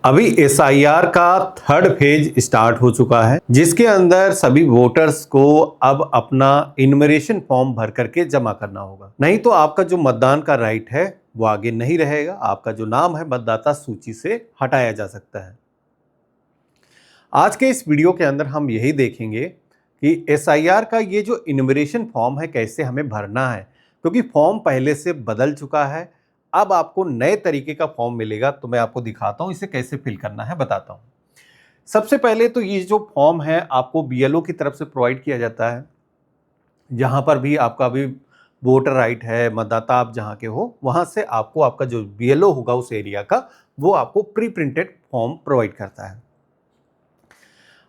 अभी एसआईआर का third phase start हो चुका है, जिसके अंदर सभी वोटर्स को अब अपना इन्यूमरेशन फॉर्म भर करके जमा करना होगा। नहीं तो आपका जो मतदान का राइट है वो आगे नहीं रहेगा, आपका जो नाम है मतदाता सूची से हटाया जा सकता है। आज के इस वीडियो के अंदर हम यही देखेंगे कि एसआईआर का ये जो इन्यूमरेशन फॉर्म है कैसे हमें भरना है, क्योंकि फॉर्म पहले से बदल चुका है। अब आपको नए तरीके का फॉर्म मिलेगा, तो मैं आपको दिखाता हूं इसे कैसे फिल करना है, बताता हूं। सबसे पहले तो ये जो फॉर्म है आपको बीएलओ की तरफ से प्रोवाइड किया जाता है। जहां पर भी आपका अभी वोटर राइट है, मतदाता आप जहां के हो, वहां से आपको आपका जो बीएलओ होगा उस एरिया का, वो आपको प्री प्रिंटेड फॉर्म प्रोवाइड करता है।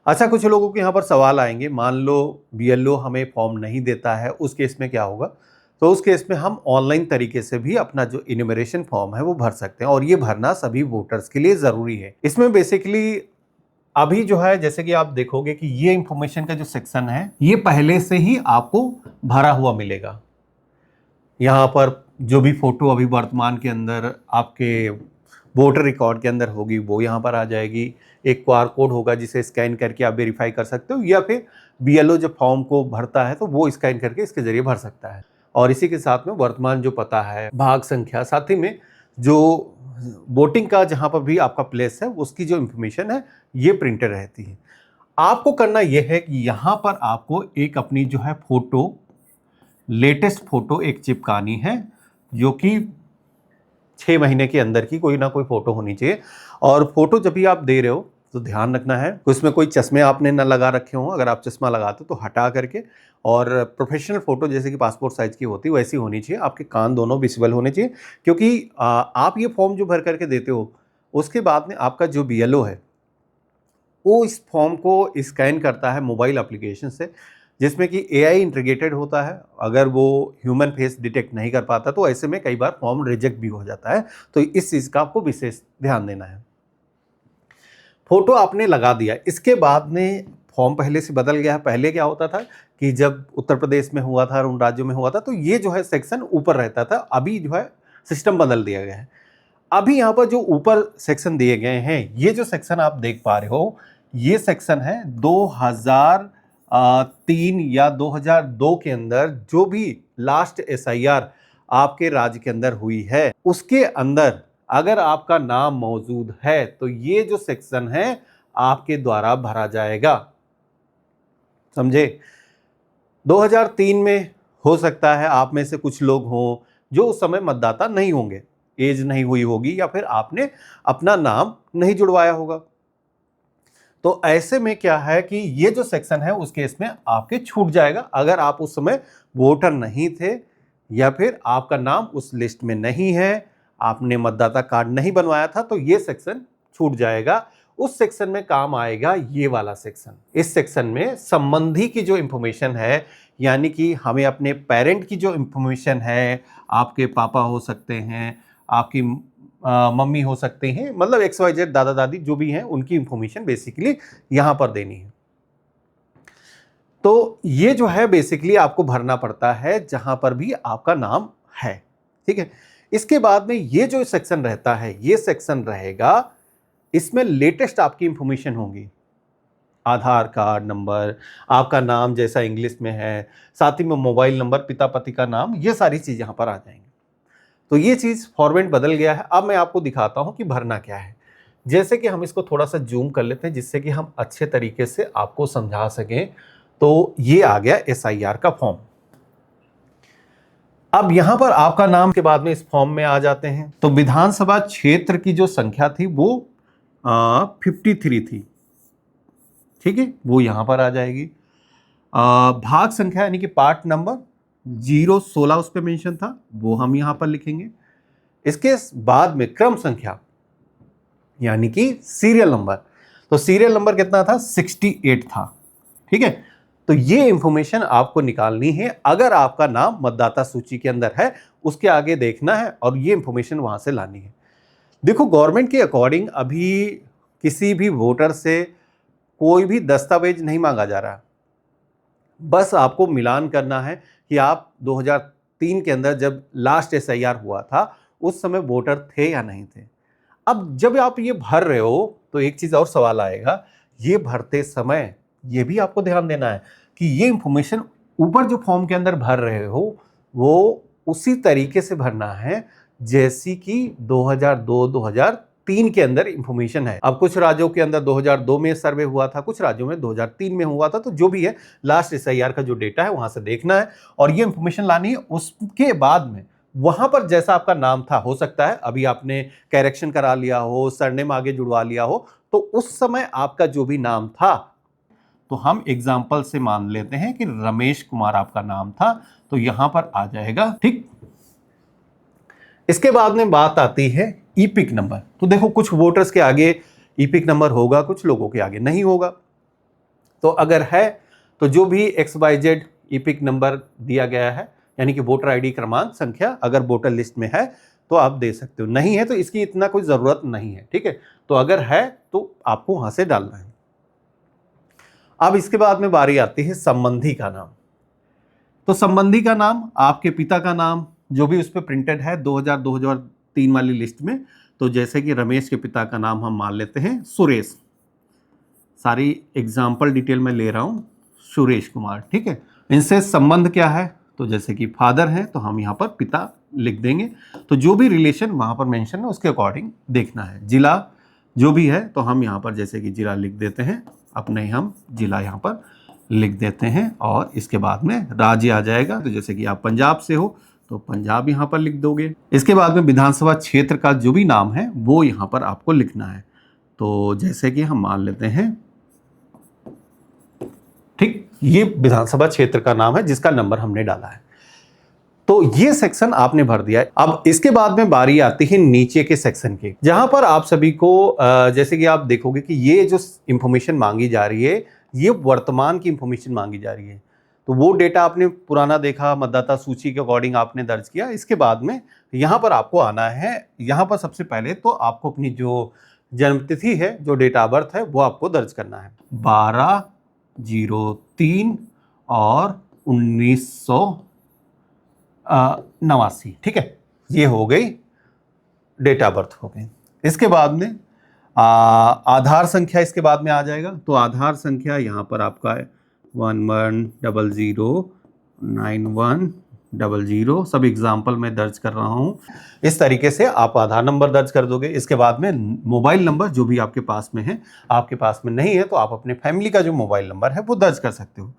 अच्छा, कुछ लोगों के यहाँ पर सवाल आएंगे, मान लो बीएलओ हमें फॉर्म नहीं देता है, उस केस में क्या होगा? तो उस केस में हम ऑनलाइन तरीके से भी अपना जो इन्यूमरेशन फॉर्म है वो भर सकते हैं, और ये भरना सभी वोटर्स के लिए ज़रूरी है। इसमें बेसिकली अभी जो है, जैसे कि आप देखोगे कि ये इंफॉर्मेशन का जो सेक्शन है ये पहले से ही आपको भरा हुआ मिलेगा। यहाँ पर जो भी फोटो अभी वर्तमान के अंदर आपके वोटर रिकॉर्ड के अंदर होगी वो यहाँ पर आ जाएगी। एक क्यूआर कोड होगा जिसे स्कैन करके आप वेरीफाई कर सकते हो, या फिर बीएलओ जब फॉर्म को भरता है तो वो स्कैन करके इसके जरिए भर सकता है। और इसी के साथ में वर्तमान जो पता है, भाग संख्या, साथ ही में जो वोटिंग का जहाँ पर भी आपका प्लेस है उसकी जो इंफॉर्मेशन है ये प्रिंटेड रहती है। आपको करना यह है कि यहाँ पर आपको एक अपनी जो है फोटो, लेटेस्ट फोटो एक चिपकानी है, जो कि 6 महीने के अंदर की कोई ना कोई फोटो होनी चाहिए। और फोटो जब भी आप दे रहे हो तो ध्यान रखना है उसमें कोई चश्मे आपने ना लगा रखे हो। अगर आप चश्मा लगाते हो तो हटा करके, और प्रोफेशनल फोटो जैसे कि पासपोर्ट साइज की होती है वैसी होनी चाहिए। आपके कान दोनों विजिबल होने चाहिए, क्योंकि आप ये फॉर्म जो भर करके देते हो उसके बाद में आपका जो बीएलओ है वो इस फॉर्म को स्कैन करता है मोबाइल एप्लीकेशन से, जिसमें कि एआई इंटीग्रेटेड होता है। अगर वो ह्यूमन फेस डिटेक्ट नहीं कर पाता तो ऐसे में कई बार फॉर्म रिजेक्ट भी हो जाता है। तो इस चीज़ का आपको विशेष ध्यान देना है। फोटो आपने लगा दिया, इसके बाद में फॉर्म पहले से बदल गया है। पहले क्या होता था कि जब उत्तर प्रदेश में हुआ था और उन राज्यों में हुआ था तो ये जो है सेक्शन ऊपर रहता था, अभी जो है सिस्टम बदल दिया गया है। अभी यहाँ पर जो ऊपर सेक्शन दिए गए हैं, ये जो सेक्शन आप देख पा रहे हो, ये सेक्शन है 2003 या 2002 के अंदर जो भी लास्ट एसआईआर आपके राज्य के अंदर हुई है, उसके अंदर अगर आपका नाम मौजूद है तो ये जो सेक्शन है आपके द्वारा भरा जाएगा। समझे? 2003 में हो सकता है आप में से कुछ लोग हों जो उस समय मतदाता नहीं होंगे, एज नहीं हुई होगी, या फिर आपने अपना नाम नहीं जुड़वाया होगा। तो ऐसे में क्या है कि ये जो सेक्शन है उस केस में आपके छूट जाएगा। अगर आप उस समय वोटर नहीं थे, या फिर आपका नाम उस लिस्ट में नहीं है, आपने मतदाता कार्ड नहीं बनवाया था, तो ये सेक्शन छूट जाएगा। उस सेक्शन में काम आएगा ये वाला सेक्शन। इस सेक्शन में संबंधी की जो इंफॉर्मेशन है, यानी कि हमें अपने पेरेंट की जो इंफॉर्मेशन है, आपके पापा हो सकते हैं, आपकी मम्मी हो सकते हैं, मतलब XYZ दादा दादी जो भी हैं, उनकी इंफॉर्मेशन बेसिकली यहां पर देनी है। तो ये जो है बेसिकली आपको भरना पड़ता है जहां पर भी आपका नाम है। ठीक है? इसके बाद में ये जो सेक्शन रहता है, ये सेक्शन रहेगा, इसमें लेटेस्ट आपकी इंफॉर्मेशन होगी। आधार कार्ड नंबर, आपका नाम जैसा इंग्लिश में है, साथ ही में मोबाइल नंबर, पिता पति का नाम, ये सारी चीज यहां पर आ जाएंगी। तो ये चीज फॉर्मेट बदल गया है। अब मैं आपको दिखाता हूं कि भरना क्या है। जैसे कि हम इसको थोड़ा सा जूम कर लेते हैं जिससे कि हम अच्छे तरीके से आपको समझा सकें। तो ये आ गया एसआईआर का फॉर्म। अब यहां पर आपका नाम के बाद में इस फॉर्म में आ जाते हैं, तो विधानसभा क्षेत्र की जो संख्या थी वो 53 थी। ठीक है, वो यहां पर आ जाएगी। भाग संख्या यानी कि पार्ट नंबर 016 उस पर मेंशन था, वो हम यहां पर लिखेंगे। इसके बाद में क्रम संख्या यानी कि सीरियल नंबर, तो सीरियल नंबर कितना था? 68 था। ठीक है, तो ये इंफॉर्मेशन आपको निकालनी है। अगर आपका नाम मतदाता सूची के अंदर है, उसके आगे देखना है और ये इंफॉर्मेशन वहां से लानी है। देखो, गवर्नमेंट के अकॉर्डिंग अभी किसी भी वोटर से कोई भी दस्तावेज नहीं मांगा जा रहा। बस आपको मिलान करना है कि आप 2003 के अंदर जब लास्ट एसआईआर हुआ था उस समय वोटर थे या नहीं थे। अब जब आप ये भर रहे हो तो एक चीज और सवाल आएगा, ये भरते समय ये भी आपको ध्यान देना है कि ये इंफॉर्मेशन ऊपर जो फॉर्म के अंदर भर रहे हो वो उसी तरीके से भरना है जैसी कि 2002-2003 के अंदर इंफॉर्मेशन है। अब कुछ राज्यों के अंदर 2002 में सर्वे हुआ था, कुछ राज्यों में 2003 में हुआ था, तो जो भी है लास्ट SIR का जो डेटा है वहां से देखना है और ये इंफॉर्मेशन लानी है। उसके बाद में वहां पर जैसा आपका नाम था, हो सकता है अभी आपने करेक्शन करा लिया हो, सरनेम आगे जुड़वा लिया हो, तो उस समय आपका जो भी नाम था, तो हम एग्जाम्पल से मान लेते हैं कि रमेश कुमार आपका नाम था, तो यहां पर आ जाएगा। ठीक, इसके बाद में बात आती है ईपिक नंबर। तो देखो कुछ वोटर्स के आगे ईपिक नंबर होगा, कुछ लोगों के आगे नहीं होगा। तो अगर है तो जो भी XYZ ईपिक नंबर दिया गया है, यानी कि वोटर आईडी क्रमांक संख्या अगर वोटर लिस्ट में है तो आप दे सकते हो, नहीं है तो इसकी इतना कोई जरूरत नहीं है। ठीक है, तो अगर है तो आपको वहां से डालना है। अब इसके बाद में बारी आती है संबंधी का नाम। तो संबंधी का नाम आपके पिता का नाम जो भी उस पर प्रिंटेड है 2002-2003 वाली लिस्ट में। तो जैसे कि रमेश के पिता का नाम हम मान लेते हैं सुरेश, सारी एग्जाम्पल डिटेल में ले रहा हूं, सुरेश कुमार। ठीक है, इनसे संबंध क्या है, तो जैसे कि फादर है तो हम यहाँ पर पिता लिख देंगे। तो जो भी रिलेशन वहां पर मेंशन है उसके अकॉर्डिंग देखना है। जिला जो भी है तो हम यहाँ पर जैसे कि जिला लिख देते हैं, अपने हम जिला यहाँ पर लिख देते हैं। और इसके बाद में राज्य आ जाएगा, तो जैसे कि आप पंजाब से हो तो पंजाब यहाँ पर लिख दोगे। इसके बाद में विधानसभा क्षेत्र का जो भी नाम है वो यहाँ पर आपको लिखना है। तो जैसे कि हम मान लेते हैं, ठीक, ये विधानसभा क्षेत्र का नाम है जिसका नंबर हमने डाला है। तो ये सेक्शन आपने भर दिया है। अब इसके बाद में बारी आती है नीचे के सेक्शन की, जहां पर आप सभी को जैसे कि आप देखोगे कि ये जो इंफॉर्मेशन मांगी जा रही है ये वर्तमान की इंफॉर्मेशन मांगी जा रही है। तो वो डेटा आपने पुराना देखा, मतदाता सूची के अकॉर्डिंग आपने दर्ज किया। इसके बाद में यहाँ पर आपको आना है। यहाँ पर सबसे पहले तो आपको अपनी जो जन्मतिथि है, जो डेट ऑफ बर्थ है, वो आपको दर्ज करना है। 12/03 और 1989। ठीक है, ये हो गई डेट ऑफ बर्थ हो गई। इसके बाद में आधार संख्या इसके बाद में आ जाएगा। तो आधार संख्या यहाँ पर आपका है 11009100। सब एग्जाम्पल में दर्ज कर रहा हूँ। इस तरीके से आप आधार नंबर दर्ज कर दोगे। इसके बाद में मोबाइल नंबर जो भी आपके पास में है, आपके पास में नहीं है तो आप अपने फैमिली का जो मोबाइल नंबर है वो दर्ज कर सकते हो।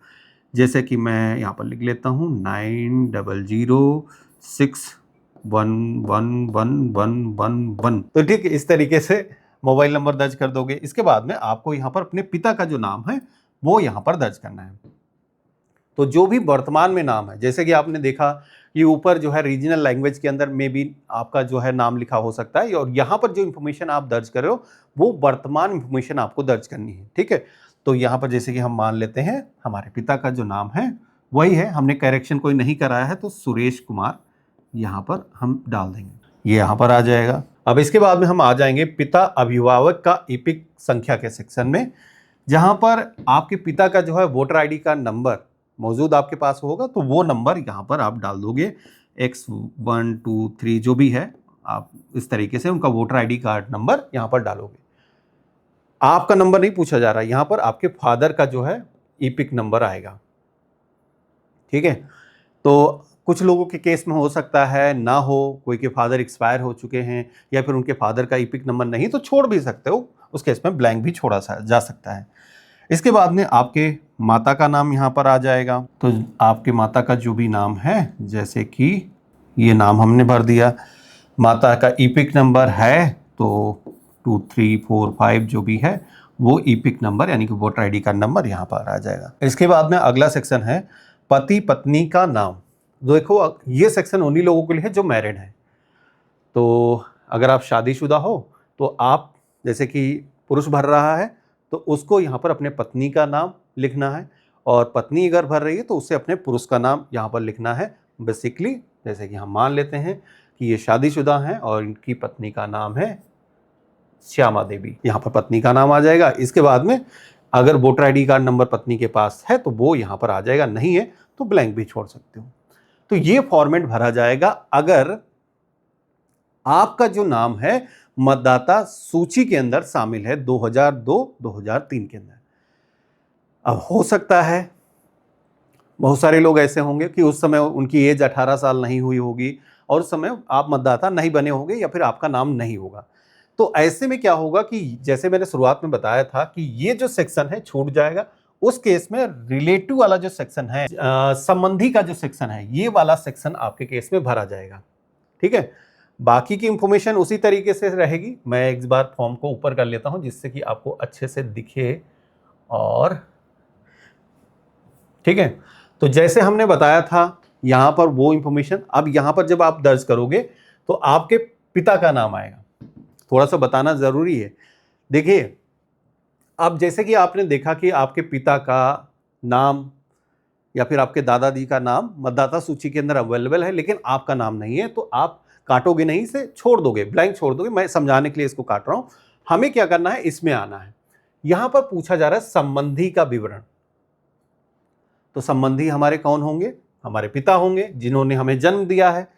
जैसे कि मैं यहाँ पर लिख लेता हूँ 9006111111। तो ठीक, इस तरीके से मोबाइल नंबर दर्ज कर दोगे। इसके बाद में आपको यहाँ पर अपने पिता का जो नाम है वो यहाँ पर दर्ज करना है। तो जो भी वर्तमान में नाम है, जैसे कि आपने देखा कि ऊपर जो है रीजनल लैंग्वेज के अंदर में भी आपका जो है नाम लिखा हो सकता है, और यहाँ पर जो इन्फॉर्मेशन आप दर्ज कर रहे हो वो वर्तमान इन्फॉर्मेशन आपको दर्ज करनी है। ठीक है, तो यहाँ पर जैसे कि हम मान लेते हैं हमारे पिता का जो नाम है वही है, हमने करेक्शन कोई नहीं कराया है, तो सुरेश कुमार यहाँ पर हम डाल देंगे, ये यहाँ पर आ जाएगा। अब इसके बाद में हम आ जाएंगे पिता अभिभावक का ईपिक संख्या के सेक्शन में, जहां पर आपके पिता का जो है वोटर आईडी का नंबर मौजूद आपके पास होगा। तो वो नंबर यहाँ पर आप डाल दोगे, X123 जो भी है, आप इस तरीके से उनका वोटर आईडी कार्ड नंबर यहाँ पर डालोगे। आपका नंबर नहीं पूछा जा रहा, यहाँ पर आपके फादर का जो है ईपिक नंबर आएगा। ठीक है, तो कुछ लोगों के केस में हो सकता है ना हो, कोई के फादर एक्सपायर हो चुके हैं या फिर उनके फादर का ईपिक नंबर नहीं, तो छोड़ भी सकते हो, उस केस में ब्लैंक भी छोड़ा जा सकता है। इसके बाद में आपके माता का नाम यहाँ पर आ जाएगा। तो आपके माता का जो भी नाम है, जैसे कि ये नाम हमने भर दिया, माता का ईपिक नंबर है तो 2345 जो भी है वो ईपिक नंबर यानी कि वोटर आईडी का नंबर यहाँ पर आ जाएगा। इसके बाद में अगला सेक्शन है पति पत्नी का नाम। देखो ये सेक्शन उन्हीं लोगों के लिए है जो मैरिड हैं। तो अगर आप शादीशुदा हो तो आप, जैसे कि पुरुष भर रहा है तो उसको यहाँ पर अपने पत्नी का नाम लिखना है, और पत्नी अगर भर रही है तो उसे अपने पुरुष का नाम यहाँ पर लिखना है। बेसिकली जैसे कि हम मान लेते हैं कि ये शादीशुदा हैं और इनकी पत्नी का नाम है श्यामा देवी, यहाँ पर पत्नी का नाम आ जाएगा। इसके बाद में अगर वोटर आईडी कार्ड नंबर पत्नी के पास है तो वो यहाँ पर आ जाएगा, नहीं है तो ब्लैंक भी छोड़ सकते हो। तो ये फॉर्मेट भरा जाएगा अगर आपका जो नाम है मतदाता सूची के अंदर शामिल है 2002-2003 के अंदर। अब हो सकता है बहुत सारे लोग ऐसे होंगे कि उस समय उनकी एज 18 साल नहीं हुई होगी और उस समय आप मतदाता नहीं बने होंगे या फिर आपका नाम नहीं होगा। तो ऐसे में क्या होगा कि जैसे मैंने शुरुआत में बताया था कि ये जो सेक्शन है छूट जाएगा। उस केस में रिलेटिव वाला जो सेक्शन है, संबंधी का जो सेक्शन है, ये वाला सेक्शन आपके केस में भरा जाएगा। ठीक है, बाकी की इंफॉर्मेशन उसी तरीके से रहेगी। मैं एक बार फॉर्म को ऊपर कर लेता हूं जिससे कि आपको अच्छे से दिखे। और ठीक है, तो जैसे हमने बताया था यहां पर वो इंफॉर्मेशन, अब यहां पर जब आप दर्ज करोगे तो आपके पिता का नाम आएगा। थोड़ा सा बताना जरूरी है। देखिए, अब जैसे कि आपने देखा कि आपके पिता का नाम या फिर आपके दादाजी का नाम मतदाता सूची के अंदर अवेलेबल है, लेकिन आपका नाम नहीं है, तो आप काटोगे नहीं, इसे छोड़ दोगे, ब्लैंक छोड़ दोगे। मैं समझाने के लिए इसको काट रहा हूं। हमें क्या करना है, इसमें आना है। यहां पर पूछा जा रहा है संबंधी का विवरण। तो संबंधी हमारे कौन होंगे? हमारे पिता होंगे, जिन्होंने हमें जन्म दिया है।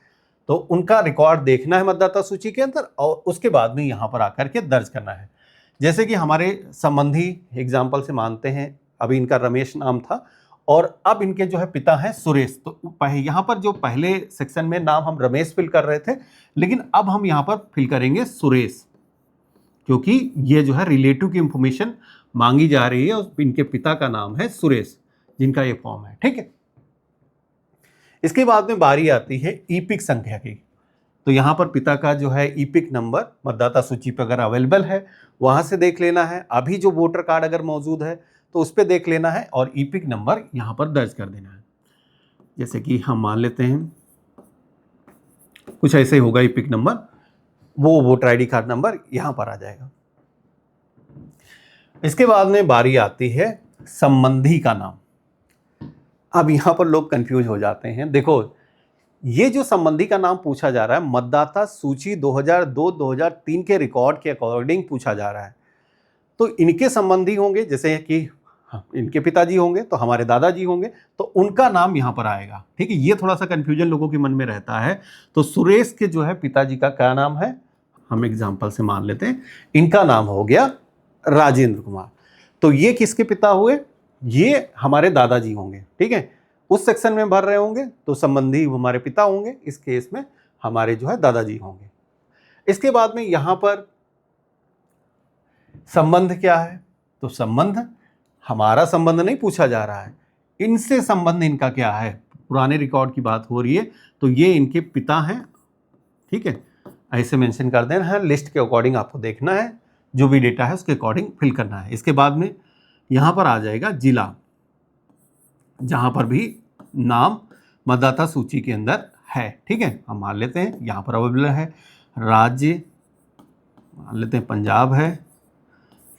तो उनका रिकॉर्ड देखना है मतदाता सूची के अंदर और उसके बाद में यहां पर आकर के दर्ज करना है। जैसे कि हमारे संबंधी एग्जाम्पल से मानते हैं, अभी इनका रमेश नाम था और अब इनके जो है पिता हैं सुरेश। तो यहाँ पर जो पहले सेक्शन में नाम हम रमेश फिल कर रहे थे, लेकिन अब हम यहाँ पर फिल करेंगे सुरेश, क्योंकि ये जो है रिलेटिव की इंफॉर्मेशन मांगी जा रही है और इनके पिता का नाम है सुरेश, जिनका ये फॉर्म है। ठीक है, इसके बाद में बारी आती है ईपिक संख्या की। तो यहाँ पर पिता का जो है ईपिक नंबर मतदाता सूची पर अगर अवेलेबल है वहाँ से देख लेना है। अभी जो वोटर कार्ड अगर मौजूद है तो उस पर देख लेना है और ईपिक नंबर यहाँ पर दर्ज कर देना है। जैसे कि हम मान लेते हैं कुछ ऐसे होगा ईपिक नंबर, वो वोटर आईडी कार्ड नंबर यहाँ पर आ जाएगा। इसके बाद में बारी आती है संबंधी का नाम। अब यहाँ पर लोग कंफ्यूज हो जाते हैं। देखो, ये जो संबंधी का नाम पूछा जा रहा है मतदाता सूची 2002-2003 के रिकॉर्ड के अकॉर्डिंग पूछा जा रहा है। तो इनके संबंधी होंगे, जैसे कि इनके पिताजी होंगे तो हमारे दादाजी होंगे, तो उनका नाम यहाँ पर आएगा। ठीक है, ये थोड़ा सा कंफ्यूजन लोगों के मन में रहता है। तो सुरेश के जो है पिताजी का क्या नाम है, हम एग्जाम्पल से मान लेते हैं, इनका नाम हो गया राजेंद्र कुमार। तो ये किसके पिता हुए? ये हमारे दादाजी होंगे। ठीक है, उस सेक्शन में भर रहे होंगे तो संबंधी हमारे पिता होंगे, इस केस में हमारे जो है दादाजी होंगे। इसके बाद में यहां पर संबंध क्या है? तो संबंध, हमारा संबंध नहीं पूछा जा रहा है, इनसे संबंध इनका क्या है, पुराने रिकॉर्ड की बात हो रही है, तो ये इनके पिता हैं। ठीक है, ऐसे मेंशन कर देना है। लिस्ट के अकॉर्डिंग आपको देखना है, जो भी डेटा है उसके अकॉर्डिंग फिल करना है। इसके बाद में यहां पर आ जाएगा जिला, जहां पर भी नाम मतदाता सूची के अंदर है। ठीक है, हम मान लेते हैं यहां पर अवेलेबल है। राज्य मान लेते हैं पंजाब है।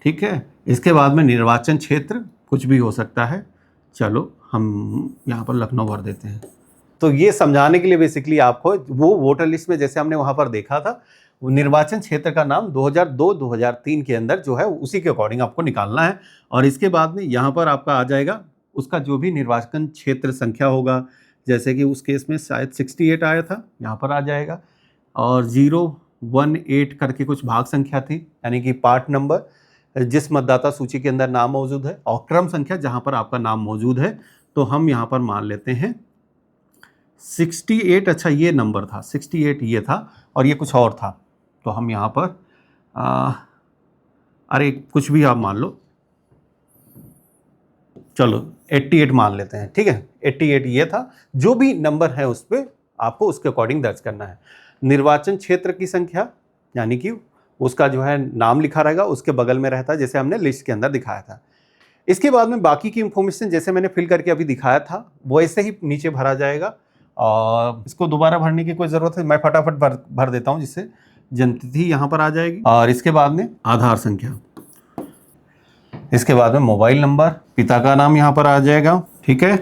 ठीक है, इसके बाद में निर्वाचन क्षेत्र कुछ भी हो सकता है, चलो हम यहाँ पर लखनऊ भर देते हैं। तो ये समझाने के लिए बेसिकली आपको वो वोटर लिस्ट में जैसे हमने वहाँ पर देखा था, वो निर्वाचन क्षेत्र का नाम 2002-2003 के अंदर जो है उसी के अकॉर्डिंग आपको निकालना है। और इसके बाद में यहाँ पर आपका आ जाएगा उसका जो भी निर्वाचन क्षेत्र संख्या होगा, जैसे कि उस केस में शायद 68 आया था, यहाँ पर आ जाएगा। और 018 करके कुछ भाग संख्या थी, यानी कि पार्ट नंबर जिस मतदाता सूची के अंदर नाम मौजूद है, और क्रम संख्या जहाँ पर आपका नाम मौजूद है। तो हम यहाँ पर मान लेते हैं 68। अच्छा, ये नंबर था 68, ये था और ये कुछ और था। तो हम यहाँ पर अरे कुछ भी आप मान लो, चलो 88 मान लेते हैं। ठीक है, 88 ये था। जो भी नंबर है उस पर आपको उसके अकॉर्डिंग दर्ज करना है। निर्वाचन क्षेत्र की संख्या, यानी कि उसका जो है नाम लिखा रहेगा, उसके बगल में रहता है, जैसे हमने लिस्ट के अंदर दिखाया था। इसके बाद में बाकी की इंफॉर्मेशन जैसे मैंने फिल करके अभी दिखाया था वो ऐसे ही नीचे भरा जाएगा। और इसको दोबारा भरने की कोई ज़रूरत है, मैं फटाफट भर देता हूँ, जिससे जन्मतिथि यहाँ पर आ जाएगी। और इसके बाद में आधार संख्या, इसके बाद में मोबाइल नंबर, पिता का नाम यहाँ पर आ जाएगा। ठीक है,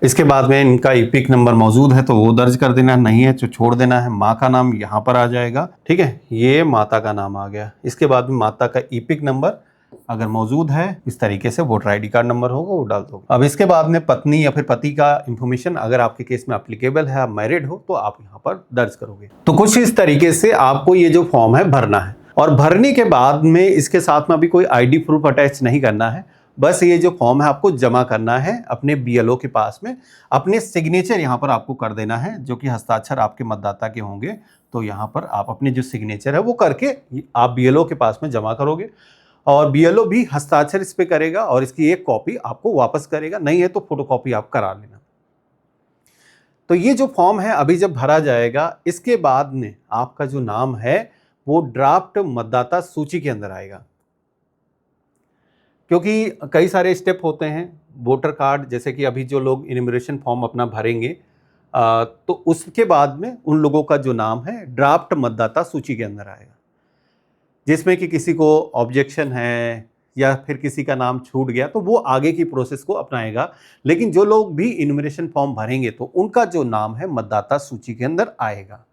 इसके बाद में इनका ईपिक नंबर मौजूद है तो वो दर्ज कर देना, नहीं है तो छोड़ देना है। माँ का नाम यहाँ पर आ जाएगा। ठीक है, ये माता का नाम आ गया। इसके बाद में माता का ईपिक नंबर अगर मौजूद है इस तरीके से वोटर आईडी कार्ड नंबर होगा वो डाल दो। अब इसके बाद में पत्नी या फिर पति का इंफॉर्मेशन अगर आपके केस में एप्लीकेबल है, आप मैरिड हो, तो आप यहाँ पर दर्ज करोगे। तो कुछ इस तरीके से आपको ये जो फॉर्म है भरना है, और भरने के बाद में इसके साथ में अभी कोई आईडी प्रूफ अटैच नहीं करना है, बस ये जो फॉर्म है आपको जमा करना है अपने बीएलओ के पास में। अपने सिग्नेचर यहाँ पर आपको कर देना है, जो कि हस्ताक्षर आपके मतदाता के होंगे। तो यहाँ पर आप अपने जो सिग्नेचर है वो करके आप बीएलओ के पास में जमा करोगे, और बीएलओ भी हस्ताक्षर इस पे करेगा और इसकी एक कॉपी आपको वापस करेगा, नहीं है तो फोटोकॉपी आप करा लेना। तो ये जो फॉर्म है अभी जब भरा जाएगा, इसके बाद में आपका जो नाम है वो ड्राफ्ट मतदाता सूची के अंदर आएगा, क्योंकि कई सारे स्टेप होते हैं। वोटर कार्ड, जैसे कि अभी जो लोग इन्यूमरेशन फॉर्म अपना भरेंगे तो उसके बाद में उन लोगों का जो नाम है ड्राफ्ट मतदाता सूची के अंदर आएगा, जिसमें कि किसी को ऑब्जेक्शन है या फिर किसी का नाम छूट गया तो वो आगे की प्रोसेस को अपनाएगा। लेकिन जो लोग भी इन्यूमरेशन फॉर्म भरेंगे तो उनका जो नाम है मतदाता सूची के अंदर आएगा।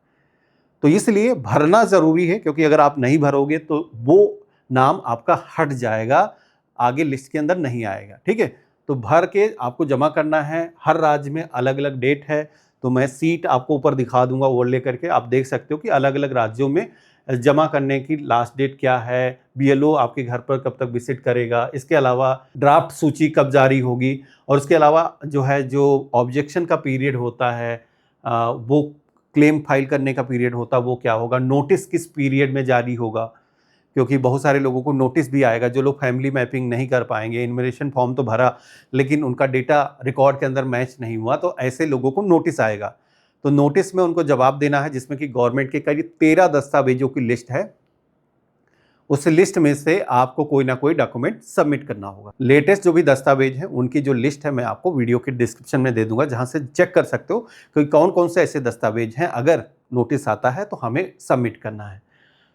तो इसलिए भरना ज़रूरी है, क्योंकि अगर आप नहीं भरोगे तो वो नाम आपका हट जाएगा, आगे लिस्ट के अंदर नहीं आएगा। ठीक है, तो भर के आपको जमा करना है। हर राज्य में अलग अलग डेट है, तो मैं सीट आपको ऊपर दिखा दूंगा वो लेकर के, आप देख सकते हो कि अलग अलग राज्यों में जमा करने की लास्ट डेट क्या है, बीएलओ आपके घर पर कब तक विजिट करेगा, इसके अलावा ड्राफ्ट सूची कब जारी होगी, और उसके अलावा जो ऑब्जेक्शन का पीरियड होता है, वो क्लेम फाइल करने का पीरियड होता है वो क्या होगा, नोटिस किस पीरियड में जारी होगा, क्योंकि बहुत सारे लोगों को नोटिस भी आएगा। जो लोग फैमिली मैपिंग नहीं कर पाएंगे, इन्यूमरेशन फॉर्म तो भरा लेकिन उनका डेटा रिकॉर्ड के अंदर मैच नहीं हुआ, तो ऐसे लोगों को नोटिस आएगा। तो नोटिस में उनको जवाब देना है, जिसमें कि गवर्नमेंट के करीब 13 दस्तावेजों की लिस्ट है। उस लिस्ट में से आपको कोई ना कोई डॉक्यूमेंट सबमिट करना होगा। लेटेस्ट जो भी दस्तावेज हैं उनकी जो लिस्ट है मैं आपको वीडियो के डिस्क्रिप्शन में दे दूंगा, जहां से चेक कर सकते हो कि कौन कौन से ऐसे दस्तावेज हैं अगर नोटिस आता है तो हमें सबमिट करना है।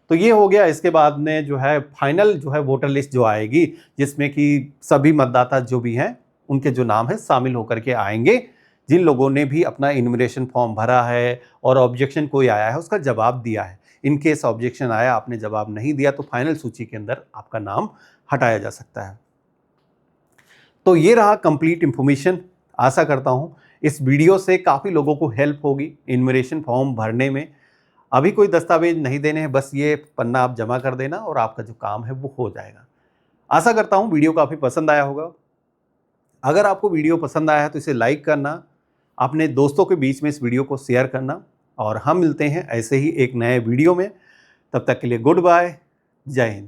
तो ये हो गया। इसके बाद में जो है फाइनल जो है वोटर लिस्ट जो आएगी, जिसमें कि सभी मतदाता जो भी हैं उनके जो नाम है शामिल होकर के आएंगे। जिन लोगों ने भी अपना इन्यूमरेशन फॉर्म भरा है और ऑब्जेक्शन कोई आया है उसका जवाब दिया है, इन केस ऑब्जेक्शन आया आपने जवाब नहीं दिया तो फाइनल सूची के अंदर आपका नाम हटाया जा सकता है। तो ये रहा कंप्लीट इंफॉर्मेशन। आशा करता हूँ इस वीडियो से काफ़ी लोगों को हेल्प होगी इन्यूमरेशन फॉर्म भरने में। अभी कोई दस्तावेज नहीं देने हैं, बस ये पन्ना आप जमा कर देना और आपका जो काम है वो हो जाएगा। आशा करता हूँ वीडियो काफ़ी पसंद आया होगा। अगर आपको वीडियो पसंद आया है तो इसे लाइक करना, अपने दोस्तों के बीच में इस वीडियो को शेयर करना, और हम मिलते हैं ऐसे ही एक नए वीडियो में। तब तक के लिए गुड बाय, जय हिंद।